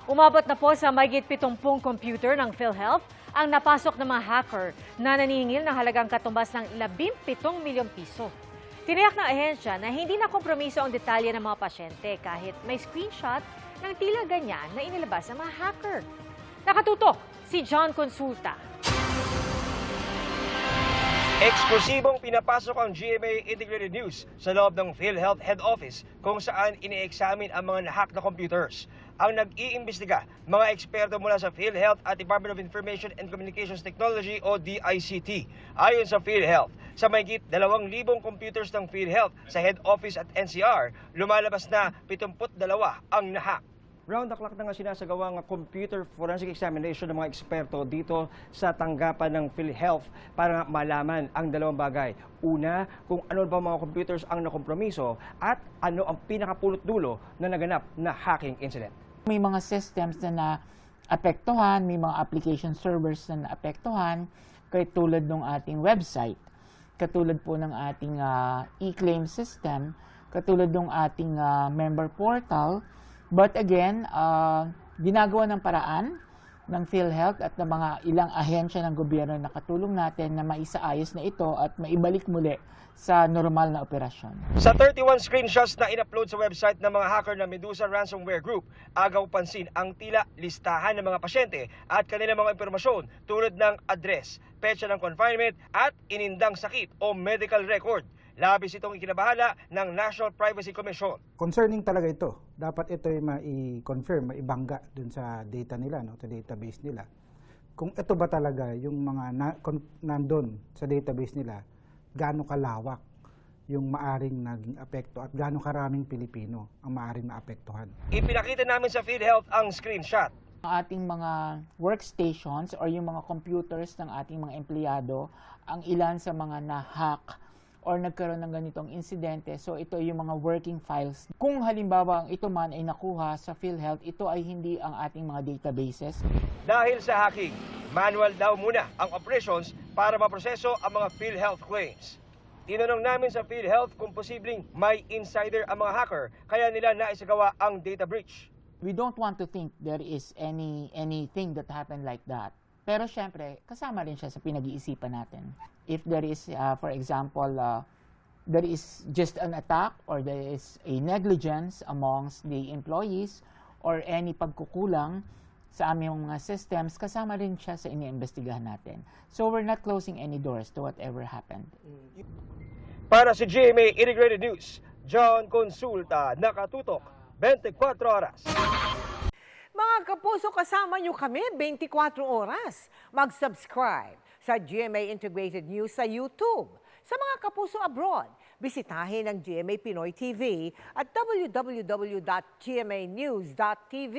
Umabot na po sa mahigit 70 computer ng PhilHealth ang napasok ng mga hacker na naningil ng halagang katumbas ng 17 milyong piso. Tiniyak ng ahensya na hindi na kompromiso ang detalye ng mga pasyente kahit may screenshot ng tila ganyan na inilabas ng mga hacker. Nakatutok si John Consulta. Eksklusibong pinapasok ang GMA Integrated News sa loob ng PhilHealth Head Office kung saan ini-examine ang mga nahack na computers. Ang nag-iimbestiga, mga eksperto mula sa PhilHealth at Department of Information and Communications Technology o DICT. Ayon sa PhilHealth, sa mahigit 2,000 computers ng PhilHealth sa Head Office at NCR, lumalabas na 72 ang nahack. Round the clock na nga sinasagawa ng computer forensic examination ng mga eksperto dito sa tanggapan ng PhilHealth para malaman ang dalawang bagay. Una, kung ano ba mga computers ang nakompromiso at ano ang pinakapulot dulo na naganap na hacking incident. May mga systems na naapektuhan, may mga application servers na naapektuhan, katulad ng ating website, katulad po ng ating e-claim system, katulad ng ating member portal. But again, ginagawa ng paraan ng PhilHealth at ng mga ilang ahensya ng gobyerno na nakatulong natin na maisaayos na ito at maibalik muli sa normal na operasyon. Sa 31 screenshots na in-upload sa website ng mga hacker ng Medusa Ransomware Group, agaw pansin ang tila listahan ng mga pasyente at kanilang mga impormasyon tulad ng address, petsa ng confinement at inindang sakit o medical record. Labis itong ikinabahala ng National Privacy Commission. Concerning talaga ito. Dapat ito ay ma-confirm, maibangga dun sa data nila, no, sa database nila. Kung ito ba talaga yung mga nandun sa database nila, gaano kalawak yung maaring naging apekto at gaano karaming Pilipino ang maaring naapektuhan. Ipinakita namin sa PhilHealth ang screenshot. Ang ating mga workstations or yung mga computers ng ating mga empleyado, ang ilan sa mga na-hack or nagkaroon ng ganitong insidente. So ito yung mga working files. Kung halimbawa ang ito man ay nakuha sa PhilHealth, ito ay hindi ang ating mga databases. Dahil sa hacking, manual daw muna ang operations para maproseso ang mga PhilHealth claims. Tinanong namin sa PhilHealth kung posibleng may insider ang mga hacker kaya nila naisagawa ang data breach. We don't want to think there is anything that happened like that. Pero syempre, kasama rin siya sa pinag-iisipan natin. If there is, for example, there is just an attack or there is a negligence amongst the employees or any pagkukulang sa aming mga systems, kasama rin siya sa iniimbestigahan natin. So we're not closing any doors to whatever happened. Para sa GMA Integrated News, John Consulta, nakatutok 24 oras. Mga kapuso, kasama nyo kami 24 oras. Mag-subscribe sa GMA Integrated News sa YouTube. Sa mga kapuso abroad, bisitahin ang GMA Pinoy TV at www.gmanews.tv.